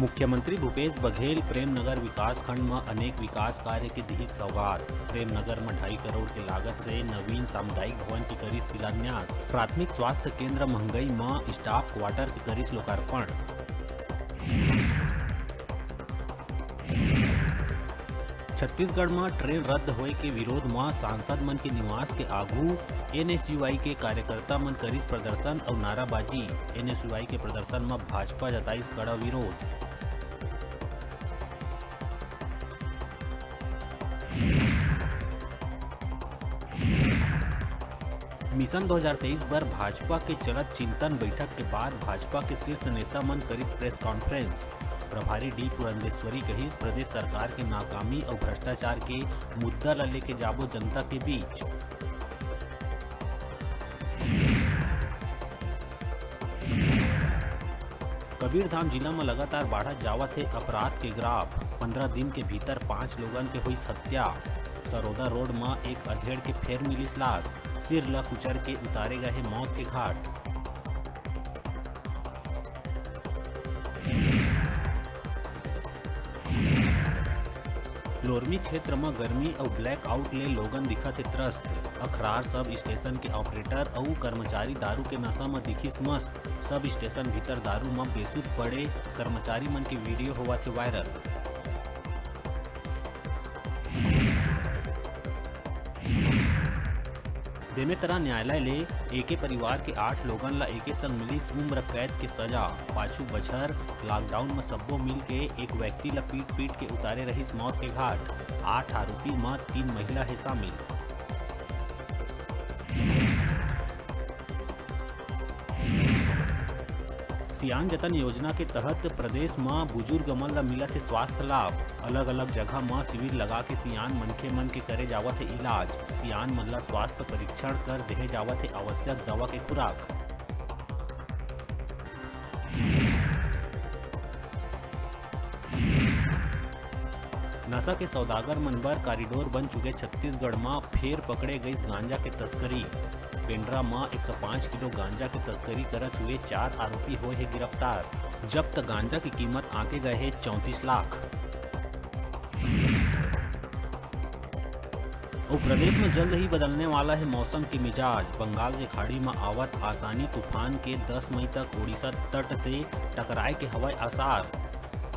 मुख्यमंत्री भूपेश बघेल प्रेमनगर विकास खंड में अनेक विकास कार्य के दी सौगात। प्रेमनगर में 2.5 करोड़ की लागत से नवीन सामुदायिक भवन की करी शिलान्यास। प्राथमिक स्वास्थ्य केंद्र महंगई में स्टाफ क्वार्टर की करी लोकार्पण। छत्तीसगढ़ में ट्रेन रद्द होए के विरोध में सांसद मन के निवास के आगू एनएसयूआई के कार्यकर्ता मन करिस प्रदर्शन और नाराबाजी। एनएसयूआई के प्रदर्शन में भाजपा जताइस कड़ा विरोध। मिशन 2023 पर भाजपा के चलत चिंतन बैठक के बाद भाजपा के शीर्ष नेता मन करिस प्रेस कॉन्फ्रेंस। प्रभारी डी पुरंदेश्वरी कहिस प्रदेश सरकार के नाकामी और भ्रष्टाचार के मुद्दा ला लेके जाबो जनता के बीच। कबीरधाम जिला में लगातार बढ़त जावत है अपराध के ग्राफ। 15 दिन के भीतर 5 लोगन के हुई हत्या। सरोदा रोड में एक अधेड़ के फेर मिलिस लाश। सिर ल कुचर के उतारे गए मौत के घाट। लोरमी क्षेत्र में गर्मी और ब्लैक आउट ले लोगन दिखत है त्रस्त। अखरार सब स्टेशन के ऑपरेटर और कर्मचारी दारू के नशा में दिखिस मस्त। सब स्टेशन भीतर दारू में बेसुध पड़े कर्मचारी मन के वीडियो हुआ थे वायरल। बेमेतरा न्यायालय ले एके परिवार के 8 लोगन ला एके संग मिलिस उम्र कैद के सजा। 5 बछर लॉकडाउन में सबो मिल के एक व्यक्ति ला पीट पीट के उतारे रहिस मौत के घाट। 8 आरोपी में 3 महिला है शामिल। सियान जतन योजना के तहत प्रदेश में बुजुर्ग मन ला मिलत है स्वास्थ्य लाभ। अलग अलग जगह में शिविर लगा के सियान मनखे मन के करे जावत है इलाज। सियान मन ला स्वास्थ्य परीक्षण कर देहे जावत है आवश्यक दवा के खुराक। नशा के सौदागर मन बर कॉरिडोर बन चुके छत्तीसगढ़ में फेर पकड़े गई गांजा के तस्करी। पेंड्रा में 105 किलो गांजा की तस्करी करत हुए 4 आरोपी हुए हैं गिरफ्तार। जब्त गांजा की कीमत आंके गए है 34 लाख। और प्रदेश में जल्द ही बदलने वाला है मौसम की मिजाज। बंगाल की खाड़ी में आवत आसानी तूफान के 10 मई तक उड़ीसा तट से टकराए के हवाई आसार।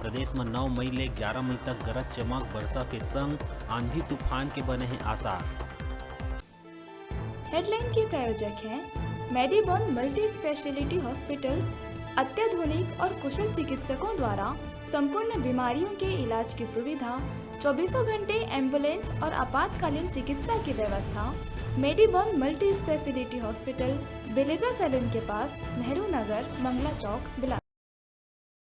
प्रदेश में 9 मई ले 11 मई तक गरज चमक वर्षा के संग आंधी तूफान के बने हैं आसार। हेडलाइन के प्रायोजक हैं मेडिबॉन मल्टी स्पेशलिटी हॉस्पिटल। अत्याधुनिक और कुशल चिकित्सकों द्वारा संपूर्ण बीमारियों के इलाज की सुविधा, 24 घंटे एम्बुलेंस और आपातकालीन चिकित्सा की व्यवस्था। मेडिबॉन मल्टी स्पेशलिटी हॉस्पिटल, बिलेजा सैलून के पास, नेहरू नगर, मंगला चौक, बिलासपुर।